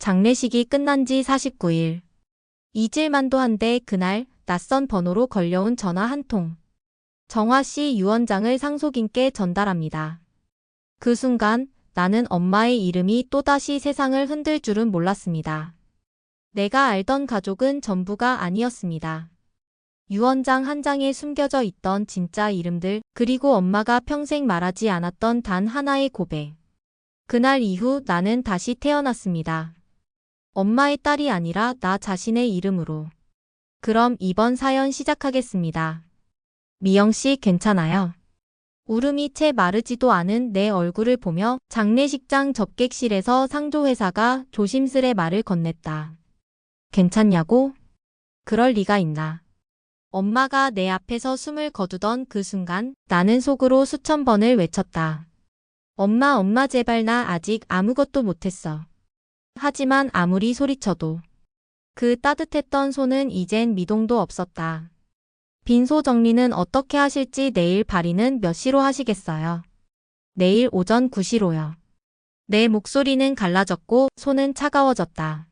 장례식이 끝난 지 49일. 잊을만도 한데 그날 낯선 번호로 걸려온 전화 한 통. 정화 씨 유언장을 상속인께 전달합니다. 그 순간 나는 엄마의 이름이 또다시 세상을 흔들 줄은 몰랐습니다. 내가 알던 가족은 전부가 아니었습니다. 유언장 한 장에 숨겨져 있던 진짜 이름들, 그리고 엄마가 평생 말하지 않았던 단 하나의 고백. 그날 이후 나는 다시 태어났습니다. 엄마의 딸이 아니라 나 자신의 이름으로. 그럼 이번 사연 시작하겠습니다. 미영씨 괜찮아요? 울음이 채 마르지도 않은 내 얼굴을 보며 장례식장 접객실에서 상조회사가 조심스레 말을 건넸다. 괜찮냐고? 그럴 리가 있나. 엄마가 내 앞에서 숨을 거두던 그 순간 나는 속으로 수천 번을 외쳤다. 엄마, 엄마 제발 나 아직 아무것도 못했어. 하지만 아무리 소리쳐도 그 따뜻했던 손은 이젠 미동도 없었다. 빈소 정리는 어떻게 하실지 내일 발의는 몇 시로 하시겠어요? 내일 오전 9시로요. 내 목소리는 갈라졌고 손은 차가워졌다.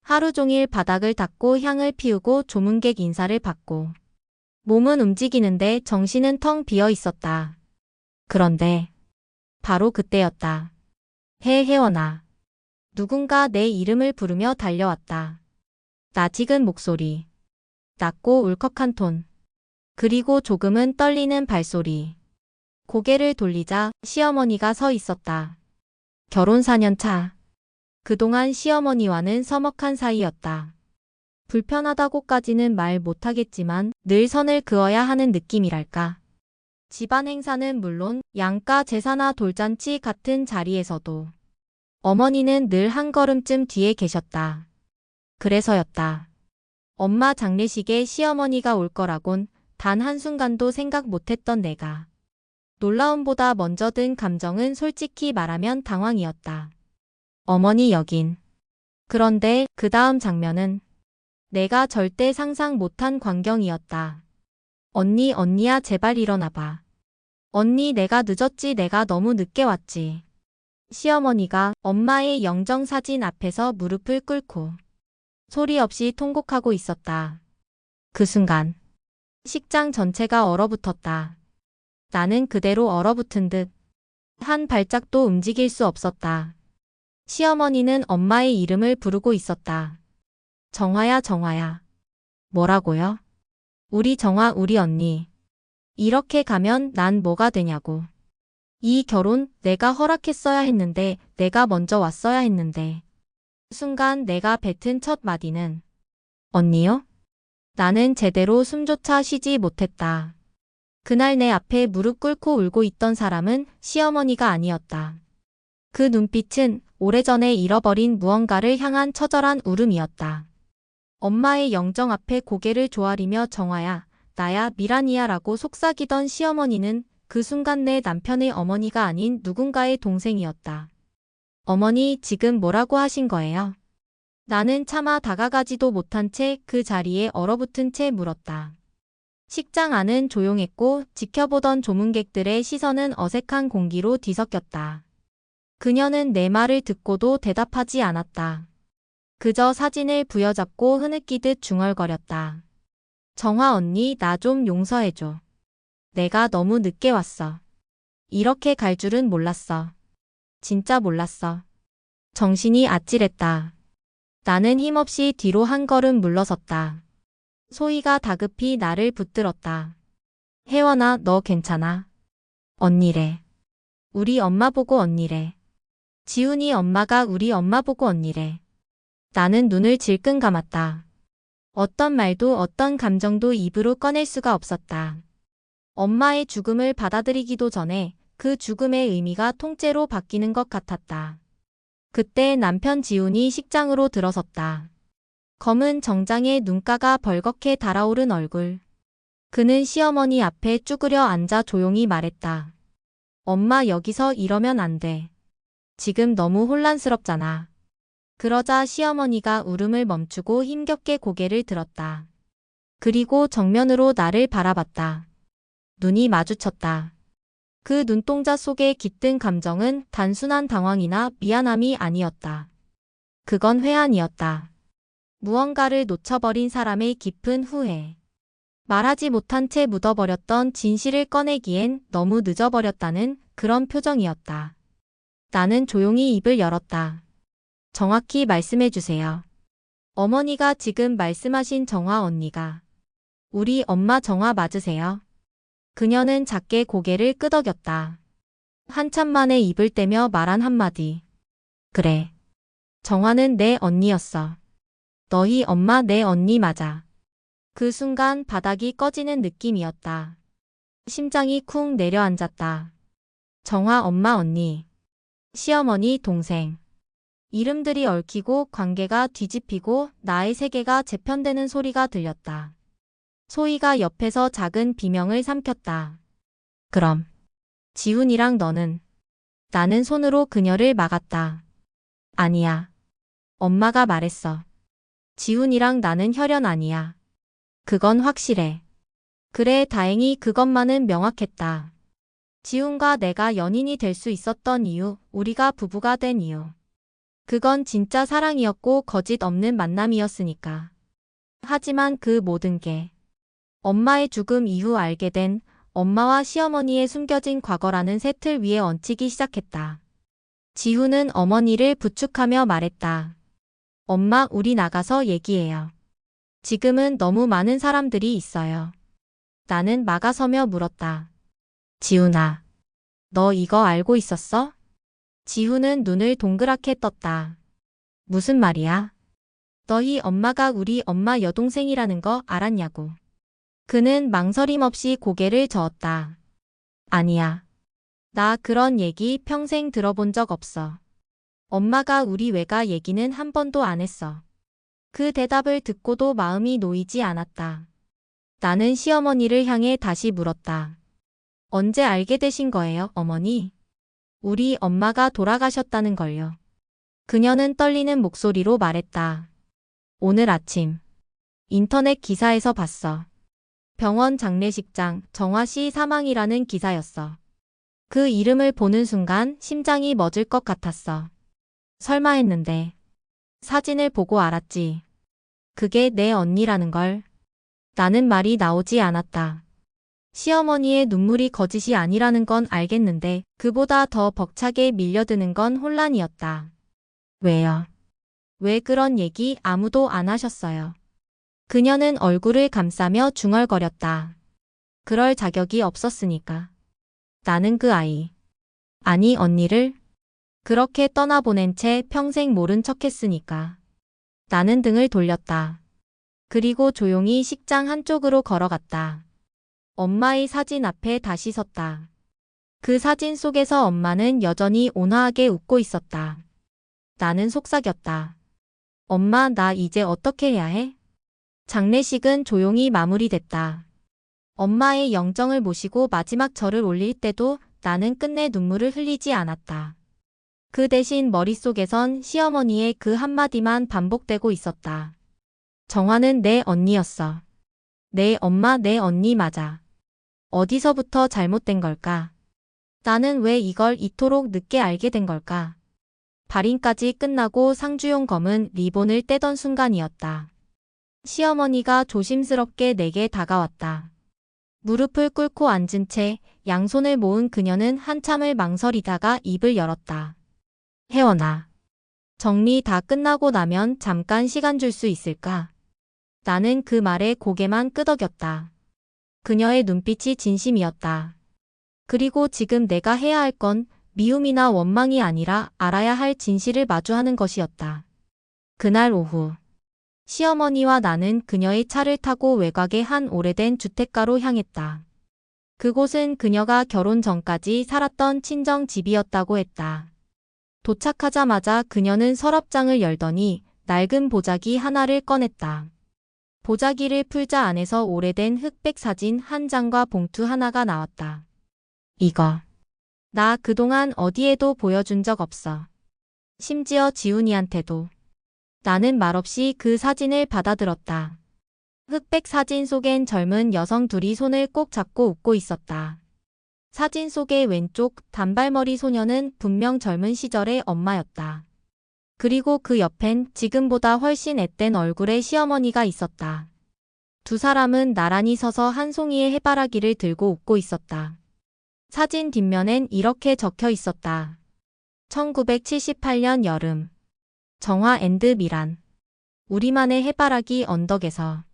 하루 종일 바닥을 닦고 향을 피우고 조문객 인사를 받고 몸은 움직이는데 정신은 텅 비어 있었다. 그런데 바로 그때였다. 혜원아. 누군가 내 이름을 부르며 달려왔다. 낯익은 목소리, 낮고 울컥한 톤, 그리고 조금은 떨리는 발소리. 고개를 돌리자 시어머니가 서 있었다. 결혼 4년 차. 그동안 시어머니와는 서먹한 사이였다. 불편하다고까지는 말 못하겠지만 늘 선을 그어야 하는 느낌이랄까. 집안 행사는 물론 양가 제사나 돌잔치 같은 자리에서도 어머니는 늘 한 걸음쯤 뒤에 계셨다. 그래서였다. 엄마 장례식에 시어머니가 올 거라곤 단 한순간도 생각 못했던 내가. 놀라움보다 먼저 든 감정은 솔직히 말하면 당황이었다. 어머니 여긴. 그런데 그 다음 장면은 내가 절대 상상 못한 광경이었다. 언니야 제발 일어나봐. 언니 내가 늦었지 내가 너무 늦게 왔지. 시어머니가 엄마의 영정사진 앞에서 무릎을 꿇고 소리 없이 통곡하고 있었다. 그 순간 식장 전체가 얼어붙었다. 나는 그대로 얼어붙은 듯 한 발짝도 움직일 수 없었다. 시어머니는 엄마의 이름을 부르고 있었다. 정화야 정화야. 뭐라고요? 우리 정화 우리 언니. 이렇게 가면 난 뭐가 되냐고. 이 결혼 내가 허락했어야 했는데 내가 먼저 왔어야 했는데. 순간 내가 뱉은 첫 마디는 언니요? 나는 제대로 숨조차 쉬지 못했다. 그날 내 앞에 무릎 꿇고 울고 있던 사람은 시어머니가 아니었다. 그 눈빛은 오래전에 잃어버린 무언가를 향한 처절한 울음이었다. 엄마의 영정 앞에 고개를 조아리며 정화야, 나야 미란이야 라고 속삭이던 시어머니는 그 순간 내 남편의 어머니가 아닌 누군가의 동생이었다. 어머니 지금 뭐라고 하신 거예요? 나는 차마 다가가지도 못한 채 그 자리에 얼어붙은 채 물었다. 식장 안은 조용했고 지켜보던 조문객들의 시선은 어색한 공기로 뒤섞였다. 그녀는 내 말을 듣고도 대답하지 않았다. 그저 사진을 부여잡고 흐느끼듯 중얼거렸다. 정화 언니 나 좀 용서해줘. 내가 너무 늦게 왔어. 이렇게 갈 줄은 몰랐어. 진짜 몰랐어. 정신이 아찔했다. 나는 힘없이 뒤로 한 걸음 물러섰다. 소희가 다급히 나를 붙들었다. 혜원아 너 괜찮아? 언니래. 우리 엄마 보고 언니래. 지훈이 엄마가 우리 엄마 보고 언니래. 나는 눈을 질끈 감았다. 어떤 말도 어떤 감정도 입으로 꺼낼 수가 없었다. 엄마의 죽음을 받아들이기도 전에 그 죽음의 의미가 통째로 바뀌는 것 같았다. 그때 남편 지훈이 식장으로 들어섰다. 검은 정장에 눈가가 벌겋게 달아오른 얼굴. 그는 시어머니 앞에 쭈그려 앉아 조용히 말했다. 엄마 여기서 이러면 안 돼. 지금 너무 혼란스럽잖아. 그러자 시어머니가 울음을 멈추고 힘겹게 고개를 들었다. 그리고 정면으로 나를 바라봤다. 눈이 마주쳤다. 그 눈동자 속에 깃든 감정은 단순한 당황이나 미안함이 아니었다. 그건 회한이었다. 무언가를 놓쳐버린 사람의 깊은 후회. 말하지 못한 채 묻어버렸던 진실을 꺼내기엔 너무 늦어버렸다는 그런 표정이었다. 나는 조용히 입을 열었다. 정확히 말씀해주세요. 어머니가 지금 말씀하신 정화 언니가 우리 엄마 정화 맞으세요? 그녀는 작게 고개를 끄덕였다. 한참 만에 입을 떼며 말한 한마디. 그래. 정화는 내 언니였어. 너희 엄마 내 언니 맞아. 그 순간 바닥이 꺼지는 느낌이었다. 심장이 쿵 내려앉았다. 정화 엄마 언니. 시어머니 동생. 이름들이 얽히고 관계가 뒤집히고 나의 세계가 재편되는 소리가 들렸다. 소희가 옆에서 작은 비명을 삼켰다. 그럼 지훈이랑 너는? 나는 손으로 그녀를 막았다. 아니야. 엄마가 말했어. 지훈이랑 나는 혈연 아니야. 그건 확실해. 그래, 다행히 그것만은 명확했다. 지훈과 내가 연인이 될 수 있었던 이유, 우리가 부부가 된 이유. 그건 진짜 사랑이었고 거짓 없는 만남이었으니까. 하지만 그 모든 게 엄마의 죽음 이후 알게 된 엄마와 시어머니의 숨겨진 과거라는 새 틀 위에 얹히기 시작했다. 지훈은 어머니를 부축하며 말했다. 엄마, 우리 나가서 얘기해요. 지금은 너무 많은 사람들이 있어요. 나는 막아서며 물었다. 지훈아, 너 이거 알고 있었어? 지훈은 눈을 동그랗게 떴다. 무슨 말이야? 너희 엄마가 우리 엄마 여동생이라는 거 알았냐고. 그는 망설임 없이 고개를 저었다. 아니야. 나 그런 얘기 평생 들어본 적 없어. 엄마가 우리 외가 얘기는 한 번도 안 했어. 그 대답을 듣고도 마음이 놓이지 않았다. 나는 시어머니를 향해 다시 물었다. 언제 알게 되신 거예요, 어머니? 우리 엄마가 돌아가셨다는 걸요. 그녀는 떨리는 목소리로 말했다. 오늘 아침 인터넷 기사에서 봤어. 병원 장례식장 정화 씨 사망이라는 기사였어. 그 이름을 보는 순간 심장이 멎을 것 같았어. 설마 했는데 사진을 보고 알았지. 그게 내 언니라는 걸. 나는 말이 나오지 않았다. 시어머니의 눈물이 거짓이 아니라는 건 알겠는데 그보다 더 벅차게 밀려드는 건 혼란이었다. 왜요? 왜 그런 얘기 아무도 안 하셨어요? 그녀는 얼굴을 감싸며 중얼거렸다. 그럴 자격이 없었으니까. 나는 그 아이, 아니 언니를 그렇게 떠나보낸 채 평생 모른 척했으니까. 나는 등을 돌렸다. 그리고 조용히 식장 한쪽으로 걸어갔다. 엄마의 사진 앞에 다시 섰다. 그 사진 속에서 엄마는 여전히 온화하게 웃고 있었다. 나는 속삭였다. 엄마, 나 이제 어떻게 해야 해? 장례식은 조용히 마무리됐다. 엄마의 영정을 모시고 마지막 절을 올릴 때도 나는 끝내 눈물을 흘리지 않았다. 그 대신 머릿속에선 시어머니의 그 한마디만 반복되고 있었다. 정화는 내 언니였어. 내 엄마, 내 언니 맞아. 어디서부터 잘못된 걸까? 나는 왜 이걸 이토록 늦게 알게 된 걸까? 발인까지 끝나고 상주용 검은 리본을 떼던 순간이었다. 시어머니가 조심스럽게 내게 다가왔다. 무릎을 꿇고 앉은 채 양손을 모은 그녀는 한참을 망설이다가 입을 열었다. 혜원아, 정리 다 끝나고 나면 잠깐 시간 줄 수 있을까? 나는 그 말에 고개만 끄덕였다. 그녀의 눈빛이 진심이었다. 그리고 지금 내가 해야 할 건 미움이나 원망이 아니라 알아야 할 진실을 마주하는 것이었다. 그날 오후 시어머니와 나는 그녀의 차를 타고 외곽의 한 오래된 주택가로 향했다. 그곳은 그녀가 결혼 전까지 살았던 친정 집이었다고 했다. 도착하자마자 그녀는 서랍장을 열더니 낡은 보자기 하나를 꺼냈다. 보자기를 풀자 안에서 오래된 흑백 사진 한 장과 봉투 하나가 나왔다. 이거. 나 그동안 어디에도 보여준 적 없어. 심지어 지훈이한테도. 나는 말없이 그 사진을 받아들었다. 흑백 사진 속엔 젊은 여성 둘이 손을 꼭 잡고 웃고 있었다. 사진 속의 왼쪽 단발머리 소녀는 분명 젊은 시절의 엄마였다. 그리고 그 옆엔 지금보다 훨씬 앳된 얼굴의 시어머니가 있었다. 두 사람은 나란히 서서 한 송이의 해바라기를 들고 웃고 있었다. 사진 뒷면엔 이렇게 적혀 있었다. 1978년 여름. 정화 앤드 미란. 우리만의 해바라기 언덕에서.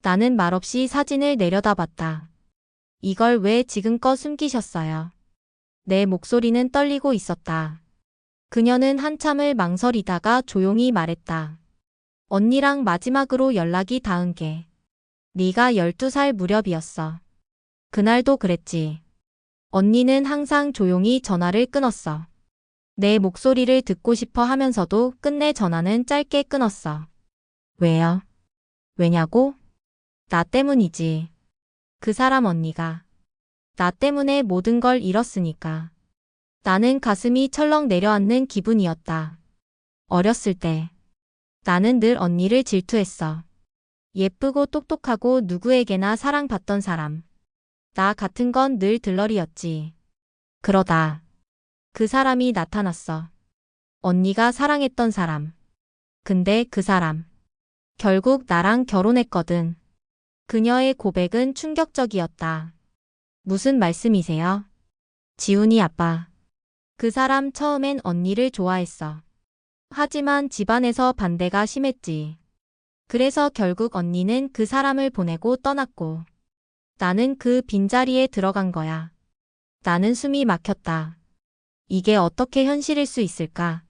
나는 말없이 사진을 내려다봤다. 이걸 왜 지금껏 숨기셨어요? 내 목소리는 떨리고 있었다. 그녀는 한참을 망설이다가 조용히 말했다. 언니랑 마지막으로 연락이 닿은 게 네가 12살 무렵이었어. 그날도 그랬지. 언니는 항상 조용히 전화를 끊었어. 내 목소리를 듣고 싶어 하면서도 끝내 전화는 짧게 끊었어. 왜요? 왜냐고? 나 때문이지. 그 사람 언니가. 나 때문에 모든 걸 잃었으니까. 나는 가슴이 철렁 내려앉는 기분이었다. 어렸을 때 나는 늘 언니를 질투했어. 예쁘고 똑똑하고 누구에게나 사랑받던 사람. 나 같은 건 늘 들러리였지. 그러다 그 사람이 나타났어. 언니가 사랑했던 사람. 근데 그 사람 결국 나랑 결혼했거든. 그녀의 고백은 충격적이었다. 무슨 말씀이세요? 지훈이 아빠. 그 사람 처음엔 언니를 좋아했어. 하지만 집안에서 반대가 심했지. 그래서 결국 언니는 그 사람을 보내고 떠났고 나는 그 빈자리에 들어간 거야. 나는 숨이 막혔다. 이게 어떻게 현실일 수 있을까?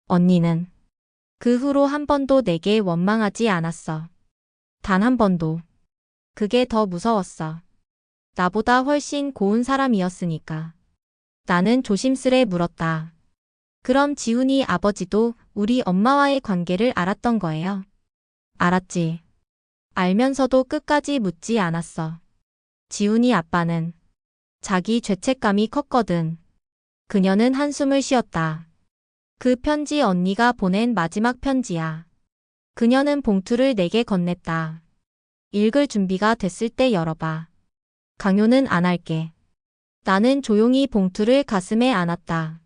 언니는 그 후로 한 번도 내게 원망하지 않았어. 단 한 번도. 그게 더 무서웠어. 나보다 훨씬 고운 사람이었으니까. 나는 조심스레 물었다. 그럼 지훈이 아버지도 우리 엄마와의 관계를 알았던 거예요? 알았지. 알면서도 끝까지 묻지 않았어. 지훈이 아빠는 자기 죄책감이 컸거든. 그녀는 한숨을 쉬었다. 그 편지 언니가 보낸 마지막 편지야. 그녀는 봉투를 내게 건넸다. 읽을 준비가 됐을 때 열어봐. 강요는 안 할게. 나는 조용히 봉투를 가슴에 안았다.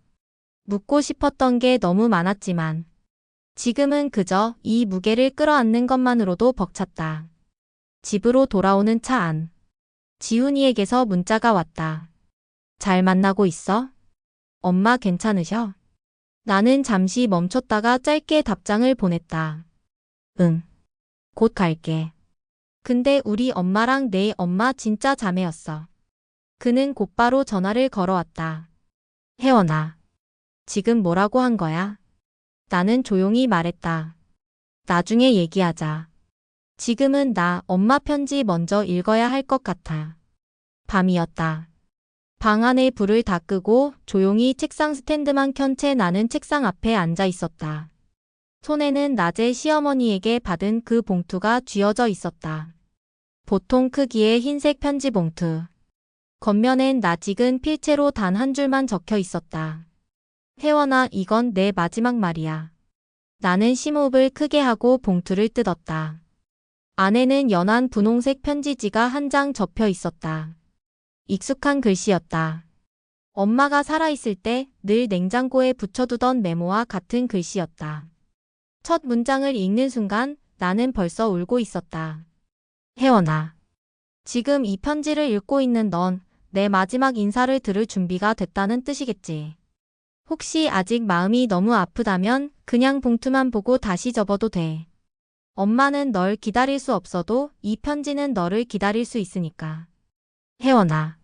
묻고 싶었던 게 너무 많았지만 지금은 그저 이 무게를 끌어안는 것만으로도 벅찼다. 집으로 돌아오는 차 안. 지훈이에게서 문자가 왔다. 잘 만나고 있어? 엄마 괜찮으셔? 나는 잠시 멈췄다가 짧게 답장을 보냈다. 응. 곧 갈게. 근데 우리 엄마랑 내 엄마 진짜 자매였어. 그는 곧바로 전화를 걸어왔다. 혜원아. 지금 뭐라고 한 거야? 나는 조용히 말했다. 나중에 얘기하자. 지금은 나 엄마 편지 먼저 읽어야 할 것 같아. 밤이었다. 방 안의 불을 다 끄고 조용히 책상 스탠드만 켠 채 나는 책상 앞에 앉아 있었다. 손에는 낮에 시어머니에게 받은 그 봉투가 쥐어져 있었다. 보통 크기의 흰색 편지 봉투. 겉면엔 낯익은 필체로 단 한 줄만 적혀 있었다. 혜원아, 이건 내 마지막 말이야. 나는 심호흡을 크게 하고 봉투를 뜯었다. 안에는 연한 분홍색 편지지가 한 장 접혀 있었다. 익숙한 글씨였다. 엄마가 살아있을 때 늘 냉장고에 붙여두던 메모와 같은 글씨였다. 첫 문장을 읽는 순간 나는 벌써 울고 있었다. 혜원아. 지금 이 편지를 읽고 있는 넌 내 마지막 인사를 들을 준비가 됐다는 뜻이겠지. 혹시 아직 마음이 너무 아프다면 그냥 봉투만 보고 다시 접어도 돼. 엄마는 널 기다릴 수 없어도 이 편지는 너를 기다릴 수 있으니까. 혜원아.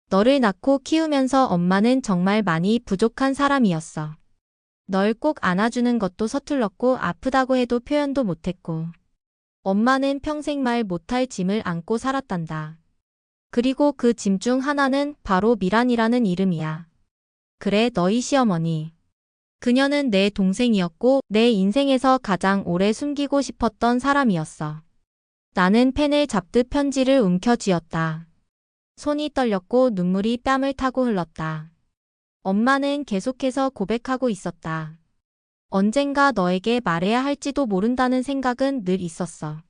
너를 낳고 키우면서 엄마는 정말 많이 부족한 사람이었어. 널 꼭 안아주는 것도 서툴렀고 아프다고 해도 표현도 못했고. 엄마는 평생 말 못할 짐을 안고 살았단다. 그리고 그 짐 중 하나는 바로 미란이라는 이름이야. 그래, 너희 시어머니. 그녀는 내 동생이었고 내 인생에서 가장 오래 숨기고 싶었던 사람이었어. 나는 펜을 잡듯 편지를 움켜쥐었다. 손이 떨렸고 눈물이 뺨을 타고 흘렀다. 엄마는 계속해서 고백하고 있었다. 언젠가 너에게 말해야 할지도 모른다는 생각은 늘 있었어.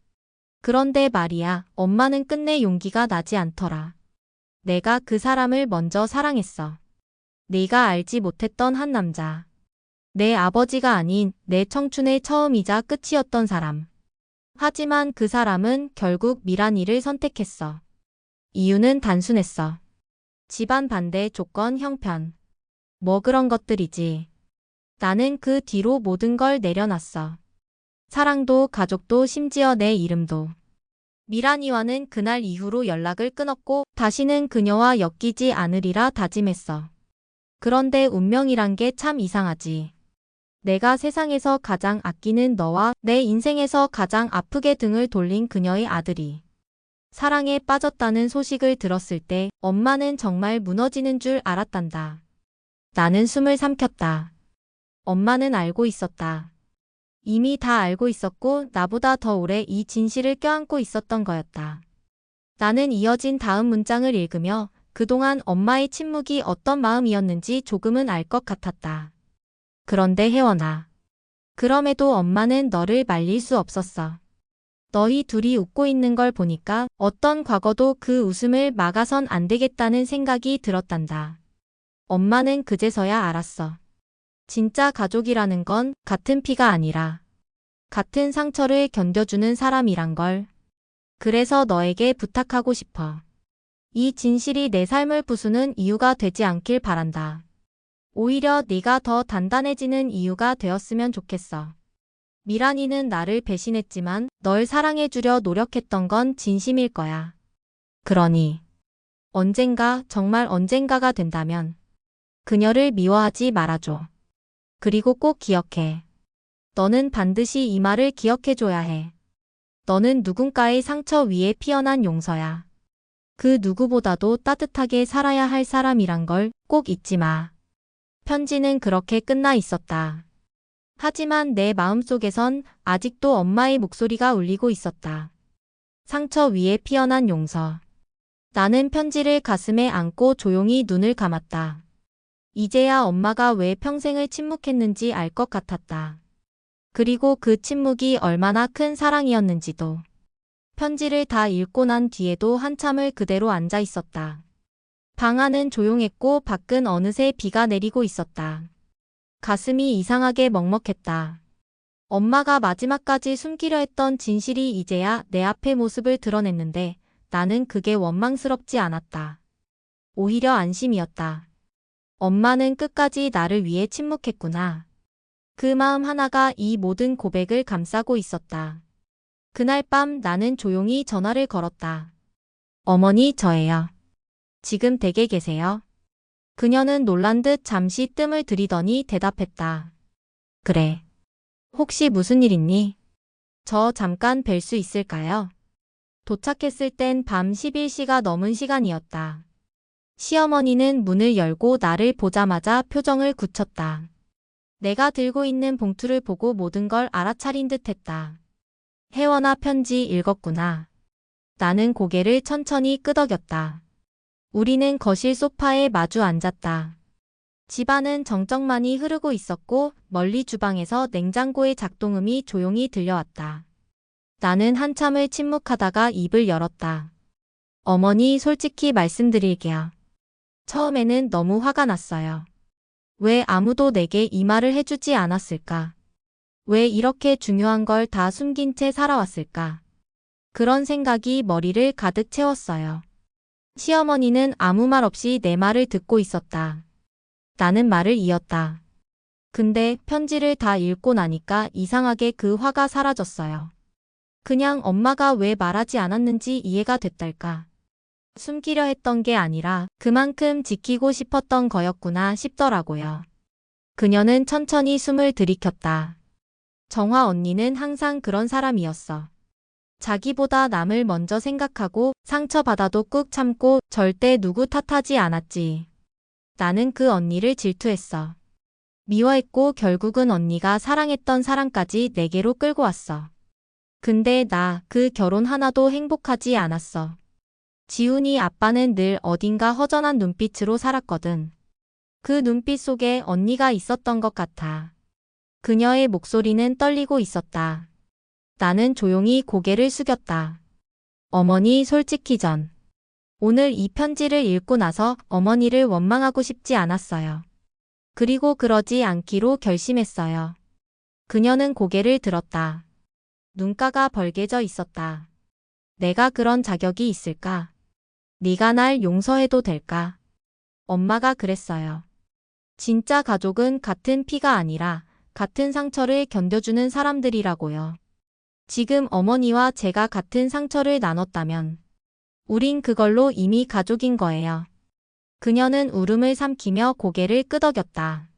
그런데 말이야, 엄마는 끝내 용기가 나지 않더라. 내가 그 사람을 먼저 사랑했어. 네가 알지 못했던 한 남자. 내 아버지가 아닌 내 청춘의 처음이자 끝이었던 사람. 하지만 그 사람은 결국 미란이를 선택했어. 이유는 단순했어. 집안 반대, 조건, 형편. 뭐 그런 것들이지. 나는 그 뒤로 모든 걸 내려놨어. 사랑도, 가족도, 심지어 내 이름도. 미란이와는 그날 이후로 연락을 끊었고 다시는 그녀와 엮이지 않으리라 다짐했어. 그런데 운명이란 게 참 이상하지. 내가 세상에서 가장 아끼는 너와 내 인생에서 가장 아프게 등을 돌린 그녀의 아들이 사랑에 빠졌다는 소식을 들었을 때 엄마는 정말 무너지는 줄 알았단다. 나는 숨을 삼켰다. 엄마는 알고 있었다. 이미 다 알고 있었고 나보다 더 오래 이 진실을 껴안고 있었던 거였다. 나는 이어진 다음 문장을 읽으며 그동안 엄마의 침묵이 어떤 마음이었는지 조금은 알 것 같았다. 그런데 혜원아. 그럼에도 엄마는 너를 말릴 수 없었어. 너희 둘이 웃고 있는 걸 보니까 어떤 과거도 그 웃음을 막아선 안 되겠다는 생각이 들었단다. 엄마는 그제서야 알았어. 진짜 가족이라는 건 같은 피가 아니라 같은 상처를 견뎌주는 사람이란 걸. 그래서 너에게 부탁하고 싶어. 이 진실이 내 삶을 부수는 이유가 되지 않길 바란다. 오히려 네가 더 단단해지는 이유가 되었으면 좋겠어. 미란이는 나를 배신했지만 널 사랑해주려 노력했던 건 진심일 거야. 그러니 언젠가, 정말 언젠가가 된다면 그녀를 미워하지 말아줘. 그리고 꼭 기억해. 너는 반드시 이 말을 기억해줘야 해. 너는 누군가의 상처 위에 피어난 용서야. 그 누구보다도 따뜻하게 살아야 할 사람이란 걸 꼭 잊지 마. 편지는 그렇게 끝나 있었다. 하지만 내 마음속에선 아직도 엄마의 목소리가 울리고 있었다. 상처 위에 피어난 용서. 나는 편지를 가슴에 안고 조용히 눈을 감았다. 이제야 엄마가 왜 평생을 침묵했는지 알 것 같았다. 그리고 그 침묵이 얼마나 큰 사랑이었는지도. 편지를 다 읽고 난 뒤에도 한참을 그대로 앉아 있었다. 방 안은 조용했고 밖은 어느새 비가 내리고 있었다. 가슴이 이상하게 먹먹했다. 엄마가 마지막까지 숨기려 했던 진실이 이제야 내 앞에 모습을 드러냈는데 나는 그게 원망스럽지 않았다. 오히려 안심이었다. 엄마는 끝까지 나를 위해 침묵했구나. 그 마음 하나가 이 모든 고백을 감싸고 있었다. 그날 밤 나는 조용히 전화를 걸었다. 어머니, 저예요. 지금 댁에 계세요? 그녀는 놀란 듯 잠시 뜸을 들이더니 대답했다. 그래. 혹시 무슨 일 있니? 저 잠깐 뵐 수 있을까요? 도착했을 땐 밤 11시가 넘은 시간이었다. 시어머니는 문을 열고 나를 보자마자 표정을 굳혔다. 내가 들고 있는 봉투를 보고 모든 걸 알아차린 듯 했다. 혜원아, 편지 읽었구나. 나는 고개를 천천히 끄덕였다. 우리는 거실 소파에 마주 앉았다. 집안은 정적만이 흐르고 있었고 멀리 주방에서 냉장고의 작동음이 조용히 들려왔다. 나는 한참을 침묵하다가 입을 열었다. 어머니, 솔직히 말씀드릴게요. 처음에는 너무 화가 났어요. 왜 아무도 내게 이 말을 해주지 않았을까? 왜 이렇게 중요한 걸 다 숨긴 채 살아왔을까? 그런 생각이 머리를 가득 채웠어요. 시어머니는 아무 말 없이 내 말을 듣고 있었다. 나는 말을 이었다. 근데 편지를 다 읽고 나니까 이상하게 그 화가 사라졌어요. 그냥 엄마가 왜 말하지 않았는지 이해가 됐달까. 숨기려 했던 게 아니라 그만큼 지키고 싶었던 거였구나 싶더라고요. 그녀는 천천히 숨을 들이켰다. 정화 언니는 항상 그런 사람이었어. 자기보다 남을 먼저 생각하고 상처받아도 꾹 참고 절대 누구 탓하지 않았지. 나는 그 언니를 질투했어. 미워했고 결국은 언니가 사랑했던 사람까지 내게로 끌고 왔어. 근데 나 그 결혼 하나도 행복하지 않았어. 지훈이 아빠는 늘 어딘가 허전한 눈빛으로 살았거든. 그 눈빛 속에 언니가 있었던 것 같아. 그녀의 목소리는 떨리고 있었다. 나는 조용히 고개를 숙였다. 어머니, 솔직히 오늘 이 편지를 읽고 나서 어머니를 원망하고 싶지 않았어요. 그리고 그러지 않기로 결심했어요. 그녀는 고개를 들었다. 눈가가 벌개져 있었다. 내가 그런 자격이 있을까? 네가 날 용서해도 될까? 엄마가 그랬어요. 진짜 가족은 같은 피가 아니라 같은 상처를 견뎌주는 사람들이라고요. 지금 어머니와 제가 같은 상처를 나눴다면 우린 그걸로 이미 가족인 거예요. 그녀는 울음을 삼키며 고개를 끄덕였다.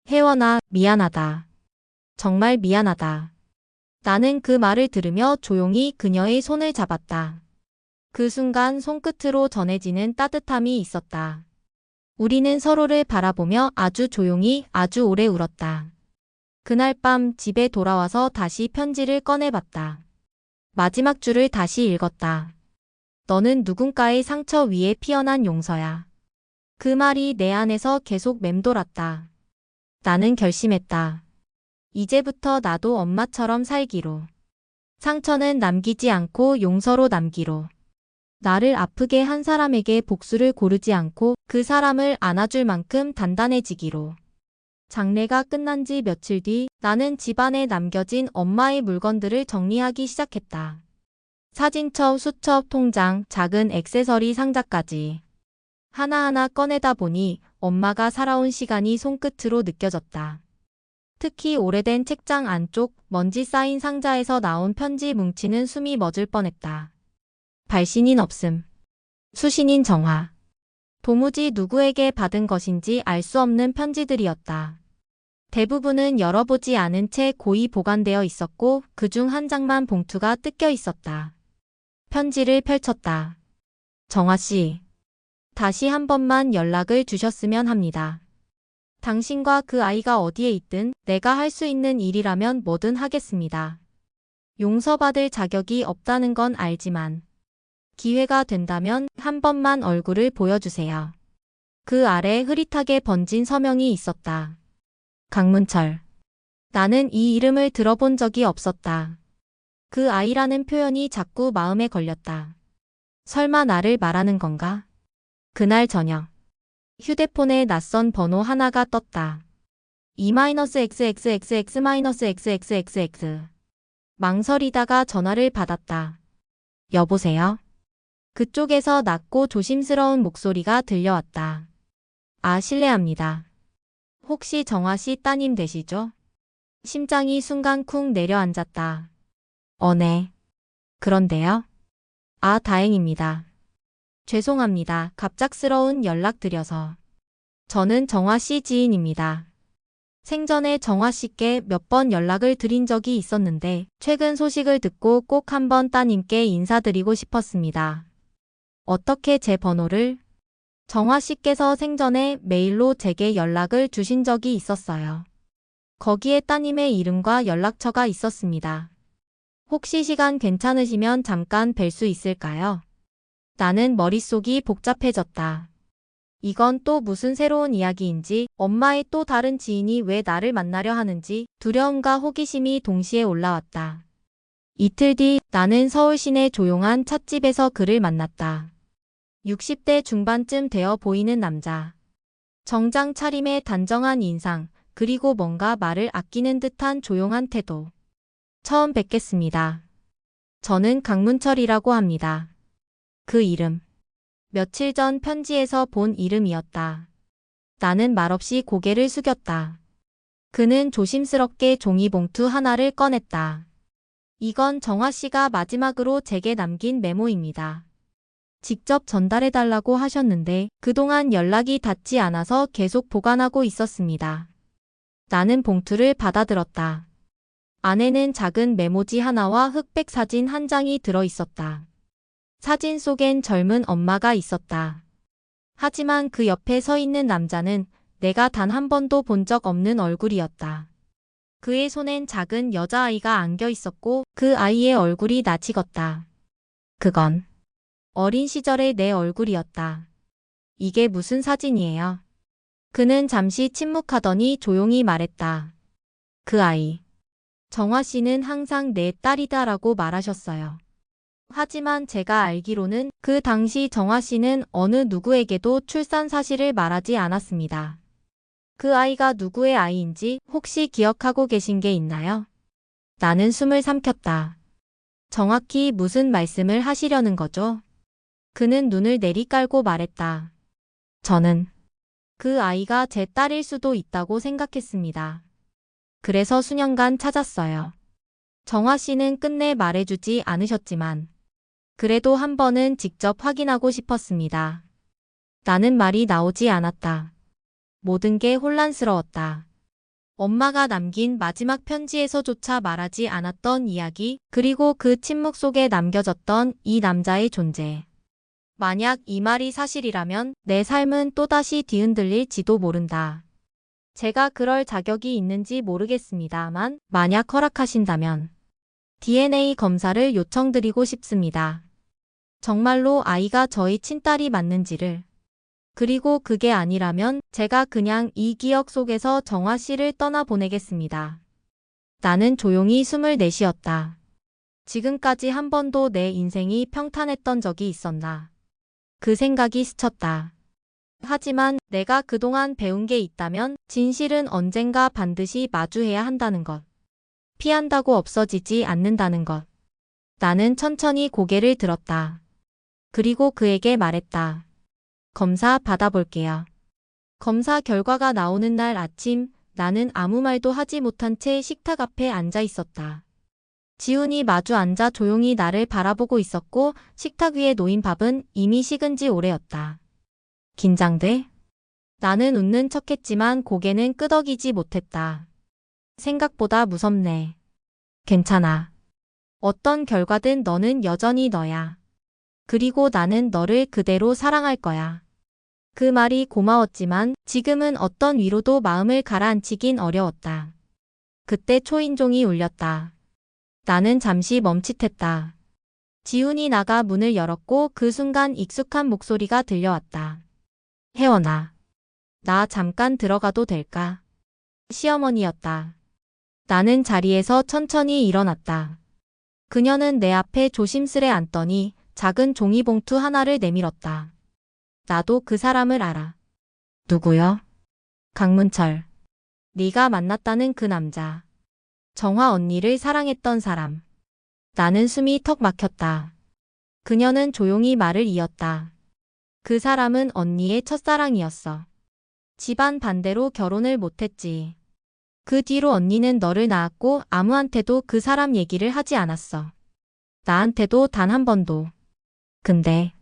혜원아, 미안하다. 정말 미안하다. 나는 그 말을 들으며 조용히 그녀의 손을 잡았다. 그 순간 손끝으로 전해지는 따뜻함이 있었다. 우리는 서로를 바라보며 아주 조용히 아주 오래 울었다. 그날 밤 집에 돌아와서 다시 편지를 꺼내봤다. 마지막 줄을 다시 읽었다. 너는 누군가의 상처 위에 피어난 용서야. 그 말이 내 안에서 계속 맴돌았다. 나는 결심했다. 이제부터 나도 엄마처럼 살기로. 상처는 남기지 않고 용서로 남기로. 나를 아프게 한 사람에게 복수를 고르지 않고 그 사람을 안아줄 만큼 단단해지기로. 장례가 끝난 지 며칠 뒤 나는 집안에 남겨진 엄마의 물건들을 정리하기 시작했다. 사진첩, 수첩, 통장, 작은 액세서리 상자까지. 하나하나 꺼내다 보니 엄마가 살아온 시간이 손끝으로 느껴졌다. 특히 오래된 책장 안쪽 먼지 쌓인 상자에서 나온 편지 뭉치는 숨이 멎을 뻔했다. 발신인 없음. 수신인 정화. 도무지 누구에게 받은 것인지 알 수 없는 편지들이었다. 대부분은 열어보지 않은 채 고이 보관되어 있었고 그중 한 장만 봉투가 뜯겨 있었다. 편지를 펼쳤다. 정화 씨. 다시 한 번만 연락을 주셨으면 합니다. 당신과 그 아이가 어디에 있든 내가 할 수 있는 일이라면 뭐든 하겠습니다. 용서받을 자격이 없다는 건 알지만 기회가 된다면 한 번만 얼굴을 보여주세요. 그 아래 흐릿하게 번진 서명이 있었다. 강문철. 나는 이 이름을 들어본 적이 없었다. 그 아이라는 표현이 자꾸 마음에 걸렸다. 설마 나를 말하는 건가? 그날 저녁. 휴대폰에 낯선 번호 하나가 떴다. E-XXXX-XXX. 망설이다가 전화를 받았다. 여보세요? 그쪽에서 낮고 조심스러운 목소리가 들려왔다. 아, 실례합니다. 혹시 정화 씨 따님 되시죠? 심장이 순간 쿵 내려앉았다. 네. 그런데요? 아, 다행입니다. 죄송합니다. 갑작스러운 연락 드려서. 저는 정화 씨 지인입니다. 생전에 정화 씨께 몇 번 연락을 드린 적이 있었는데 최근 소식을 듣고 꼭 한번 따님께 인사드리고 싶었습니다. 어떻게 제 번호를? 정화 씨께서 생전에 메일로 제게 연락을 주신 적이 있었어요. 거기에 따님의 이름과 연락처가 있었습니다. 혹시 시간 괜찮으시면 잠깐 뵐 수 있을까요? 나는 머릿속이 복잡해졌다. 이건 또 무슨 새로운 이야기인지, 엄마의 또 다른 지인이 왜 나를 만나려 하는지 두려움과 호기심이 동시에 올라왔다. 이틀 뒤 나는 서울 시내 조용한 찻집에서 그를 만났다. 60대 중반쯤 되어 보이는 남자. 정장 차림에 단정한 인상, 그리고 뭔가 말을 아끼는 듯한 조용한 태도. 처음 뵙겠습니다. 저는 강문철이라고 합니다. 그 이름. 며칠 전 편지에서 본 이름이었다. 나는 말없이 고개를 숙였다. 그는 조심스럽게 종이봉투 하나를 꺼냈다. 이건 정화 씨가 마지막으로 제게 남긴 메모입니다. 직접 전달해달라고 하셨는데 그동안 연락이 닿지 않아서 계속 보관하고 있었습니다. 나는 봉투를 받아들었다. 안에는 작은 메모지 하나와 흑백 사진 한 장이 들어 있었다. 사진 속엔 젊은 엄마가 있었다. 하지만 그 옆에 서 있는 남자는 내가 단 한 번도 본 적 없는 얼굴이었다. 그의 손엔 작은 여자아이가 안겨 있었고 그 아이의 얼굴이 낯 익었다. 그건 어린 시절의 내 얼굴이었다. 이게 무슨 사진이에요? 그는 잠시 침묵하더니 조용히 말했다. 그 아이. 정화 씨는 항상 내 딸이다라고 말하셨어요. 하지만 제가 알기로는 그 당시 정화 씨는 어느 누구에게도 출산 사실을 말하지 않았습니다. 그 아이가 누구의 아이인지 혹시 기억하고 계신 게 있나요? 나는 숨을 삼켰다. 정확히 무슨 말씀을 하시려는 거죠? 그는 눈을 내리깔고 말했다. 저는 그 아이가 제 딸일 수도 있다고 생각했습니다. 그래서 수년간 찾았어요. 정화 씨는 끝내 말해주지 않으셨지만 그래도 한 번은 직접 확인하고 싶었습니다. 나는 말이 나오지 않았다. 모든 게 혼란스러웠다. 엄마가 남긴 마지막 편지에서조차 말하지 않았던 이야기, 그리고 그 침묵 속에 남겨졌던 이 남자의 존재. 만약 이 말이 사실이라면 내 삶은 또다시 뒤흔들릴지도 모른다. 제가 그럴 자격이 있는지 모르겠습니다만 만약 허락하신다면 DNA 검사를 요청드리고 싶습니다. 정말로 아이가 저희 친딸이 맞는지를. 그리고 그게 아니라면 제가 그냥 이 기억 속에서 정화 씨를 떠나보내겠습니다. 나는 조용히 숨을 내쉬었다. 지금까지 한 번도 내 인생이 평탄했던 적이 있었나. 그 생각이 스쳤다. 하지만 내가 그동안 배운 게 있다면 진실은 언젠가 반드시 마주해야 한다는 것. 피한다고 없어지지 않는다는 것. 나는 천천히 고개를 들었다. 그리고 그에게 말했다. 검사 받아볼게요. 검사 결과가 나오는 날 아침, 나는 아무 말도 하지 못한 채 식탁 앞에 앉아 있었다. 지훈이 마주 앉아 조용히 나를 바라보고 있었고 식탁 위에 놓인 밥은 이미 식은 지 오래였다. 긴장돼? 나는 웃는 척했지만 고개는 끄덕이지 못했다. 생각보다 무섭네. 괜찮아. 어떤 결과든 너는 여전히 너야. 그리고 나는 너를 그대로 사랑할 거야. 그 말이 고마웠지만 지금은 어떤 위로도 마음을 가라앉히긴 어려웠다. 그때 초인종이 울렸다. 나는 잠시 멈칫했다. 지훈이 나가 문을 열었고 그 순간 익숙한 목소리가 들려왔다. 혜원아. 나 잠깐 들어가도 될까? 시어머니였다. 나는 자리에서 천천히 일어났다. 그녀는 내 앞에 조심스레 앉더니 작은 종이봉투 하나를 내밀었다. 나도 그 사람을 알아. 누구요? 강문철. 네가 만났다는 그 남자. 정화 언니를 사랑했던 사람. 나는 숨이 턱 막혔다. 그녀는 조용히 말을 이었다. 그 사람은 언니의 첫사랑이었어. 집안 반대로 결혼을 못했지. 그 뒤로 언니는 너를 낳았고 아무한테도 그 사람 얘기를 하지 않았어. 나한테도 단 한 번도. 근데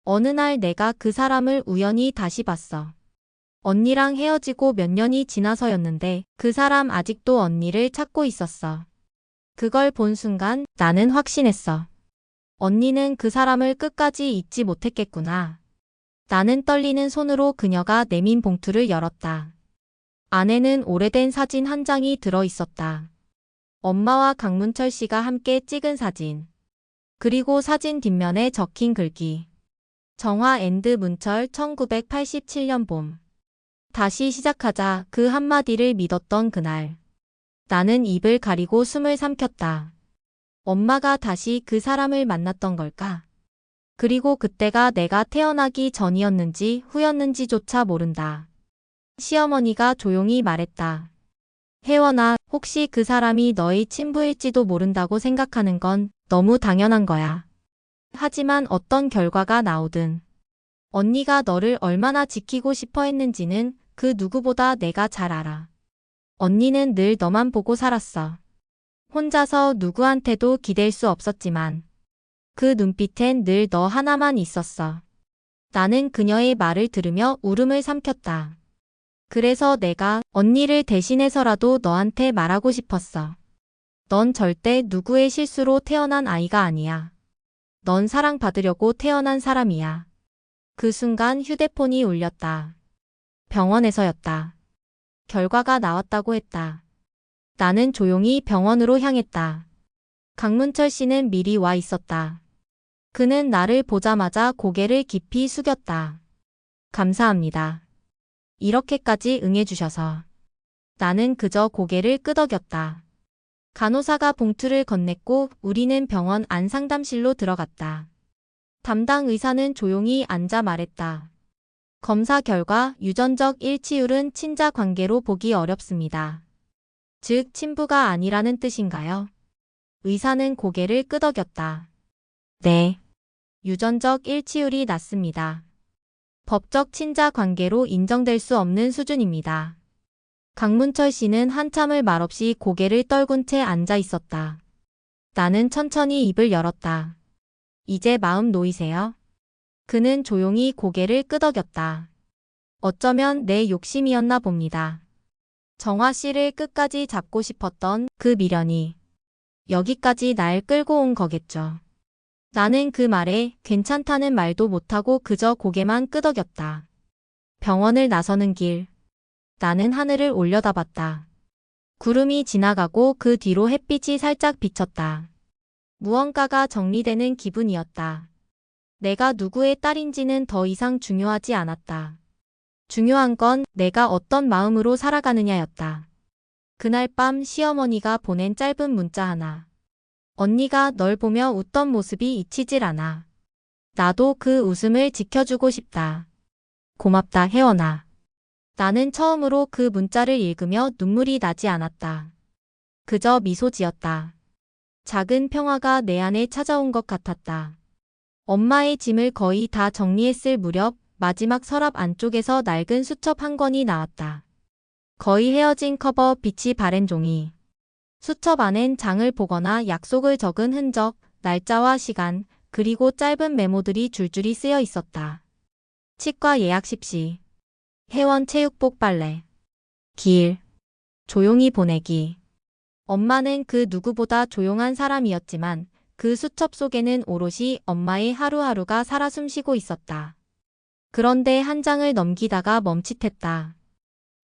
어느 날 내가 그 사람을 우연히 다시 봤어. 언니랑 헤어지고 몇 년이 지나서였는데 그 사람 아직도 언니를 찾고 있었어. 그걸 본 순간 나는 확신했어. 언니는 그 사람을 끝까지 잊지 못했겠구나. 나는 떨리는 손으로 그녀가 내민 봉투를 열었다. 안에는 오래된 사진 한 장이 들어 있었다. 엄마와 강문철 씨가 함께 찍은 사진. 그리고 사진 뒷면에 적힌 글귀. 정화 앤드 문철 1987년 봄. 다시 시작하자 그 한마디를 믿었던 그날. 나는 입을 가리고 숨을 삼켰다. 엄마가 다시 그 사람을 만났던 걸까? 그리고 그때가 내가 태어나기 전이었는지 후였는지조차 모른다. 시어머니가 조용히 말했다. 혜원아, 혹시 그 사람이 너의 친부일지도 모른다고 생각하는 건 너무 당연한 거야. 하지만 어떤 결과가 나오든 언니가 너를 얼마나 지키고 싶어 했는지는 그 누구보다 내가 잘 알아. 언니는 늘 너만 보고 살았어. 혼자서 누구한테도 기댈 수 없었지만 그 눈빛엔 늘 너 하나만 있었어. 나는 그녀의 말을 들으며 울음을 삼켰다. 그래서 내가 언니를 대신해서라도 너한테 말하고 싶었어. 넌 절대 누구의 실수로 태어난 아이가 아니야. 넌 사랑받으려고 태어난 사람이야. 그 순간 휴대폰이 울렸다. 병원에서였다. 결과가 나왔다고 했다. 나는 조용히 병원으로 향했다. 강문철 씨는 미리 와 있었다. 그는 나를 보자마자 고개를 깊이 숙였다. 감사합니다. 이렇게까지 응해주셔서. 나는 그저 고개를 끄덕였다. 간호사가 봉투를 건넸고 우리는 병원 안 상담실로 들어갔다. 담당 의사는 조용히 앉아 말했다. 검사 결과 유전적 일치율은 친자 관계로 보기 어렵습니다. 즉, 친부가 아니라는 뜻인가요? 의사는 고개를 끄덕였다. 네. 유전적 일치율이 낮습니다. 법적 친자 관계로 인정될 수 없는 수준입니다. 강문철 씨는 한참을 말없이 고개를 떨군 채 앉아 있었다. 나는 천천히 입을 열었다. 이제 마음 놓이세요? 그는 조용히 고개를 끄덕였다. 어쩌면 내 욕심이었나 봅니다. 정화 씨를 끝까지 잡고 싶었던 그 미련이 여기까지 날 끌고 온 거겠죠. 나는 그 말에 괜찮다는 말도 못하고 그저 고개만 끄덕였다. 병원을 나서는 길. 나는 하늘을 올려다봤다. 구름이 지나가고 그 뒤로 햇빛이 살짝 비쳤다. 무언가가 정리되는 기분이었다. 내가 누구의 딸인지는 더 이상 중요하지 않았다. 중요한 건 내가 어떤 마음으로 살아가느냐였다. 그날 밤 시어머니가 보낸 짧은 문자 하나. 언니가 널 보며 웃던 모습이 잊히질 않아. 나도 그 웃음을 지켜주고 싶다. 고맙다, 혜원아. 나는 처음으로 그 문자를 읽으며 눈물이 나지 않았다. 그저 미소 지었다. 작은 평화가 내 안에 찾아온 것 같았다. 엄마의 짐을 거의 다 정리했을 무렵 마지막 서랍 안쪽에서 낡은 수첩 한 권이 나왔다. 거의 헤어진 커버 빛이 바랜 종이. 수첩 안엔 장을 보거나 약속을 적은 흔적, 날짜와 시간, 그리고 짧은 메모들이 줄줄이 쓰여 있었다. 치과 예약 십시. 회원 체육복 빨래. 기일. 조용히 보내기. 엄마는 그 누구보다 조용한 사람이었지만 그 수첩 속에는 오롯이 엄마의 하루하루가 살아 숨쉬고 있었다. 그런데 한 장을 넘기다가 멈칫했다.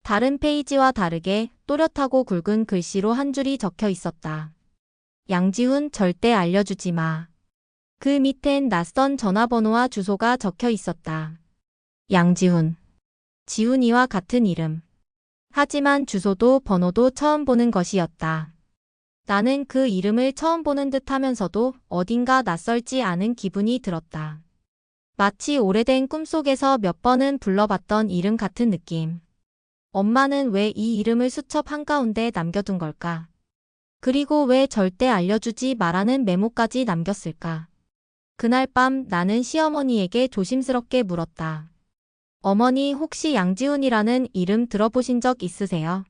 다른 페이지와 다르게 또렷하고 굵은 글씨로 한 줄이 적혀 있었다. 양지훈, 절대 알려주지 마. 그 밑엔 낯선 전화번호와 주소가 적혀 있었다. 양지훈. 지훈이와 같은 이름. 하지만 주소도 번호도 처음 보는 것이었다. 나는 그 이름을 처음 보는 듯 하면서도 어딘가 낯설지 않은 기분이 들었다. 마치 오래된 꿈속에서 몇 번은 불러봤던 이름 같은 느낌. 엄마는 왜 이 이름을 수첩 한가운데 남겨둔 걸까? 그리고 왜 절대 알려주지 말라는 메모까지 남겼을까? 그날 밤 나는 시어머니에게 조심스럽게 물었다. 어머니, 혹시 양지훈이라는 이름 들어보신 적 있으세요?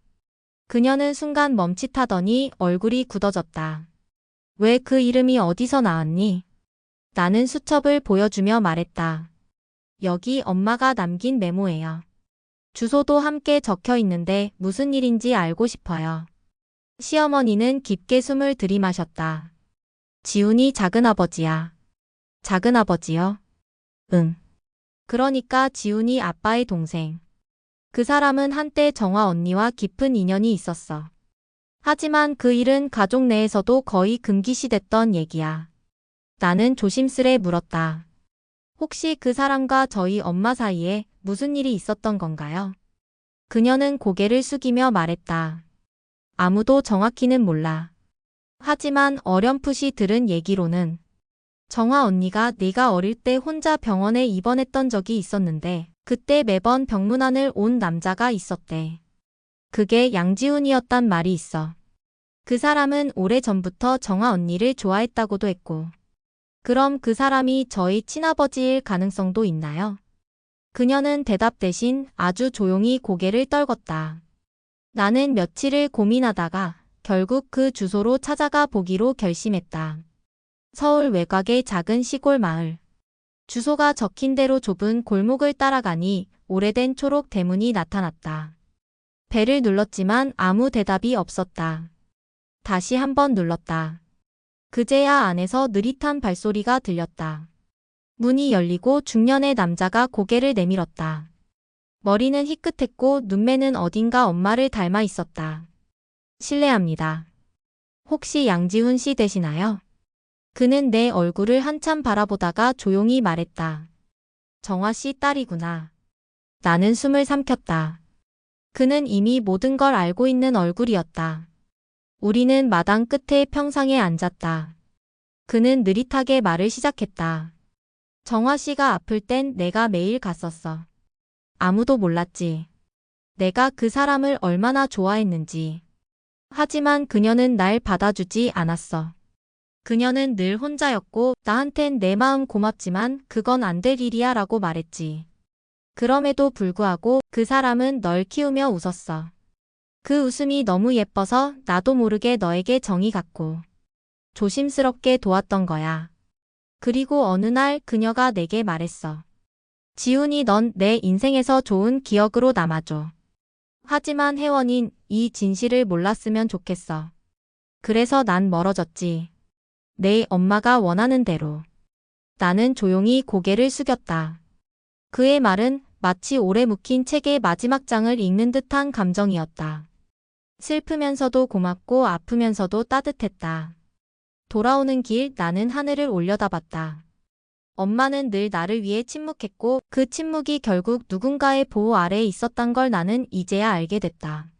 그녀는 순간 멈칫하더니 얼굴이 굳어졌다. 왜 그 이름이 어디서 나왔니? 나는 수첩을 보여주며 말했다. 여기 엄마가 남긴 메모예요. 주소도 함께 적혀 있는데 무슨 일인지 알고 싶어요. 시어머니는 깊게 숨을 들이마셨다. 지훈이 작은아버지야. 작은아버지요? 응. 그러니까 지훈이 아빠의 동생. 그 사람은 한때 정화 언니와 깊은 인연이 있었어. 하지만 그 일은 가족 내에서도 거의 금기시됐던 얘기야. 나는 조심스레 물었다. 혹시 그 사람과 저희 엄마 사이에 무슨 일이 있었던 건가요? 그녀는 고개를 숙이며 말했다. 아무도 정확히는 몰라. 하지만 어렴풋이 들은 얘기로는 정화 언니가 네가 어릴 때 혼자 병원에 입원했던 적이 있었는데 그때 매번 병문안을 온 남자가 있었대. 그게 양지훈이었단 말이 있어. 그 사람은 오래전부터 정화 언니를 좋아했다고도 했고. 그럼 그 사람이 저희 친아버지일 가능성도 있나요? 그녀는 대답 대신 아주 조용히 고개를 떨궜다. 나는 며칠을 고민하다가 결국 그 주소로 찾아가 보기로 결심했다. 서울 외곽의 작은 시골 마을. 주소가 적힌 대로 좁은 골목을 따라가니 오래된 초록 대문이 나타났다. 벨을 눌렀지만 아무 대답이 없었다. 다시 한번 눌렀다. 그제야 안에서 느릿한 발소리가 들렸다. 문이 열리고 중년의 남자가 고개를 내밀었다. 머리는 희끗했고 눈매는 어딘가 엄마를 닮아 있었다. 실례합니다. 혹시 양지훈 씨 되시나요? 그는 내 얼굴을 한참 바라보다가 조용히 말했다. 정화 씨 딸이구나. 나는 숨을 삼켰다. 그는 이미 모든 걸 알고 있는 얼굴이었다. 우리는 마당 끝에 평상에 앉았다. 그는 느릿하게 말을 시작했다. 정화 씨가 아플 땐 내가 매일 갔었어. 아무도 몰랐지. 내가 그 사람을 얼마나 좋아했는지. 하지만 그녀는 날 받아주지 않았어. 그녀는 늘 혼자였고 나한텐 내 마음 고맙지만 그건 안 될 일이야 라고 말했지. 그럼에도 불구하고 그 사람은 널 키우며 웃었어. 그 웃음이 너무 예뻐서 나도 모르게 너에게 정이 갔고 조심스럽게 도왔던 거야. 그리고 어느 날 그녀가 내게 말했어. 지훈이 넌 내 인생에서 좋은 기억으로 남아줘. 하지만 혜원인 이 진실을 몰랐으면 좋겠어. 그래서 난 멀어졌지. 내 엄마가 원하는 대로. 나는 조용히 고개를 숙였다. 그의 말은 마치 오래 묵힌 책의 마지막 장을 읽는 듯한 감정이었다. 슬프면서도 고맙고 아프면서도 따뜻했다. 돌아오는 길 나는 하늘을 올려다봤다. 엄마는 늘 나를 위해 침묵했고 그 침묵이 결국 누군가의 보호 아래에 있었단 걸 나는 이제야 알게 됐다.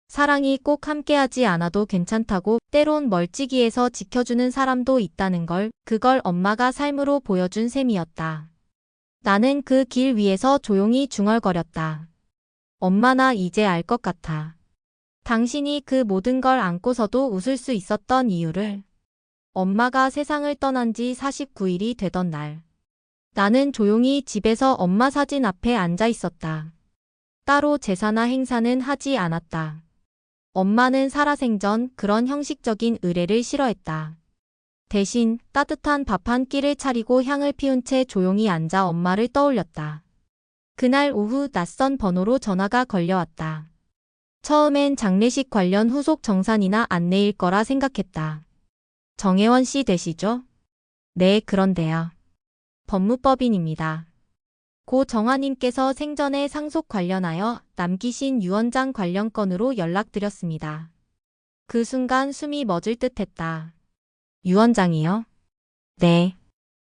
사랑이 꼭 함께하지 않아도 괜찮다고 때론 멀찍이에서 지켜주는 사람도 있다는 걸 그걸 엄마가 삶으로 보여준 셈이었다. 나는 그 길 위에서 조용히 중얼거렸다. 엄마 나 이제 알 것 같아. 당신이 그 모든 걸 안고서도 웃을 수 있었던 이유를. 엄마가 세상을 떠난 지 49일이 되던 날. 나는 조용히 집에서 엄마 사진 앞에 앉아 있었다. 따로 제사나 행사는 하지 않았다. 엄마는 살아생전 그런 형식적인 의례를 싫어했다. 대신 따뜻한 밥 한 끼를 차리고 향을 피운 채 조용히 앉아 엄마를 떠올렸다. 그날 오후 낯선 번호로 전화가 걸려왔다. 처음엔 장례식 관련 후속 정산이나 안내일 거라 생각했다. 정혜원 씨 되시죠? 네, 그런데요. 법무법인입니다. 고 정화님께서 생전에 상속 관련하여 남기신 유언장 관련 건으로 연락드렸습니다. 그 순간 숨이 멎을 듯했다. 유언장이요? 네.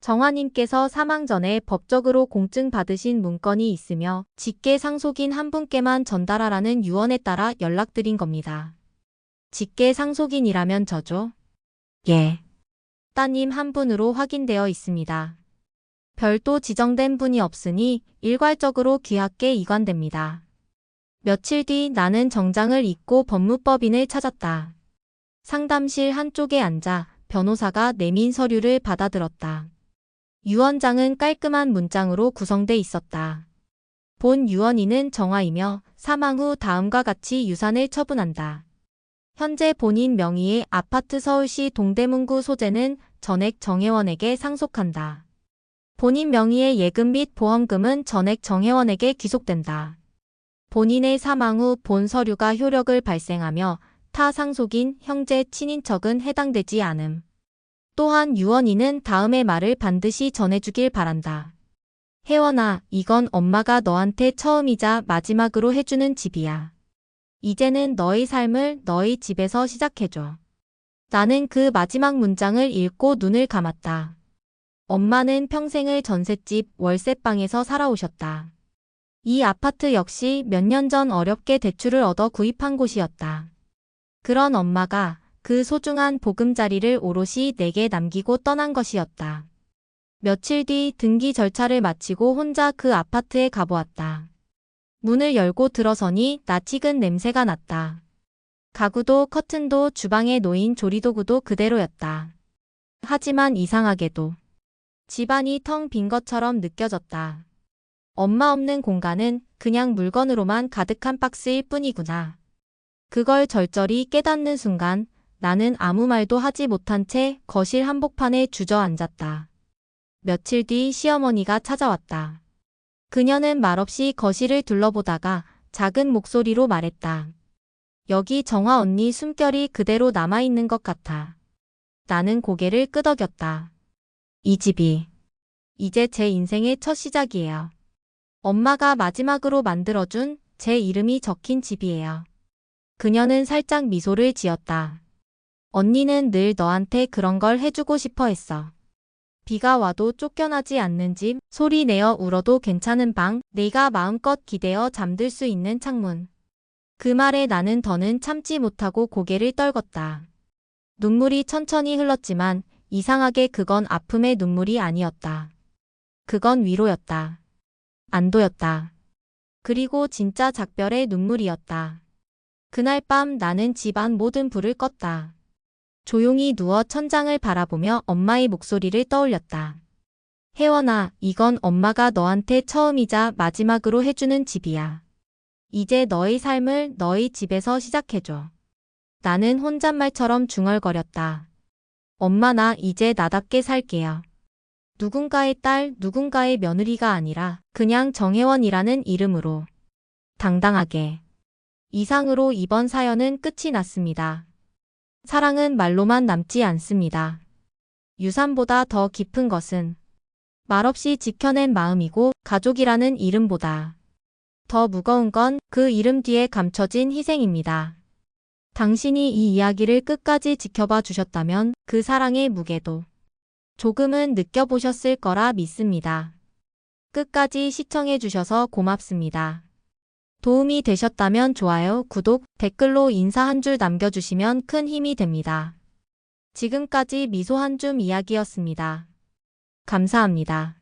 정화님께서 사망 전에 법적으로 공증 받으신 문건이 있으며 직계 상속인 한 분께만 전달하라는 유언에 따라 연락드린 겁니다. 직계 상속인이라면 저죠? 예. 따님 한 분으로 확인되어 있습니다. 별도 지정된 분이 없으니 일괄적으로 귀하께 이관됩니다. 며칠 뒤 나는 정장을 입고 법무법인을 찾았다. 상담실 한쪽에 앉아 변호사가 내민 서류를 받아들었다. 유언장은 깔끔한 문장으로 구성돼 있었다. 본 유언인은 정화이며 사망 후 다음과 같이 유산을 처분한다. 현재 본인 명의의 아파트 서울시 동대문구 소재는 전액 정혜원에게 상속한다. 본인 명의의 예금 및 보험금은 전액 정혜원에게 귀속된다. 본인의 사망 후 본 서류가 효력을 발생하며 타 상속인, 형제, 친인척은 해당되지 않음. 또한 유언인은 다음의 말을 반드시 전해주길 바란다. 혜원아, 이건 엄마가 너한테 처음이자 마지막으로 해주는 집이야. 이제는 너의 삶을 너의 집에서 시작해줘. 나는 그 마지막 문장을 읽고 눈을 감았다. 엄마는 평생을 전셋집 월세방에서 살아오셨다. 이 아파트 역시 몇 년 전 어렵게 대출을 얻어 구입한 곳이었다. 그런 엄마가 그 소중한 보금자리를 오롯이 내게 남기고 떠난 것이었다. 며칠 뒤 등기 절차를 마치고 혼자 그 아파트에 가보았다. 문을 열고 들어서니 낯익은 냄새가 났다. 가구도 커튼도 주방에 놓인 조리도구도 그대로였다. 하지만 이상하게도 집안이 텅 빈 것처럼 느껴졌다. 엄마 없는 공간은 그냥 물건으로만 가득한 박스일 뿐이구나. 그걸 절절히 깨닫는 순간 나는 아무 말도 하지 못한 채 거실 한복판에 주저앉았다. 며칠 뒤 시어머니가 찾아왔다. 그녀는 말없이 거실을 둘러보다가 작은 목소리로 말했다. 여기 정화 언니 숨결이 그대로 남아있는 것 같아. 나는 고개를 끄덕였다. 이 집이 이제 제 인생의 첫 시작이에요. 엄마가 마지막으로 만들어준 제 이름이 적힌 집이에요. 그녀는 살짝 미소를 지었다. 언니는 늘 너한테 그런 걸 해주고 싶어 했어. 비가 와도 쫓겨나지 않는 집, 소리 내어 울어도 괜찮은 방, 내가 마음껏 기대어 잠들 수 있는 창문. 그 말에 나는 더는 참지 못하고 고개를 떨궜다. 눈물이 천천히 흘렀지만 이상하게 그건 아픔의 눈물이 아니었다. 그건 위로였다. 안도였다. 그리고 진짜 작별의 눈물이었다. 그날 밤 나는 집안 모든 불을 껐다. 조용히 누워 천장을 바라보며 엄마의 목소리를 떠올렸다. 혜원아, 이건 엄마가 너한테 처음이자 마지막으로 해주는 집이야. 이제 너의 삶을 너의 집에서 시작해줘. 나는 혼잣말처럼 중얼거렸다. 엄마, 나 이제 나답게 살게요. 누군가의 딸, 누군가의 며느리가 아니라 그냥 정혜원이라는 이름으로 당당하게. 이상으로 이번 사연은 끝이 났습니다. 사랑은 말로만 남지 않습니다. 유산보다 더 깊은 것은 말없이 지켜낸 마음이고 가족이라는 이름보다 더 무거운 건 그 이름 뒤에 감춰진 희생입니다. 당신이 이 이야기를 끝까지 지켜봐 주셨다면 그 사랑의 무게도 조금은 느껴보셨을 거라 믿습니다. 끝까지 시청해 주셔서 고맙습니다. 도움이 되셨다면 좋아요, 구독, 댓글로 인사 한 줄 남겨주시면 큰 힘이 됩니다. 지금까지 미소 한 줌 이야기였습니다. 감사합니다.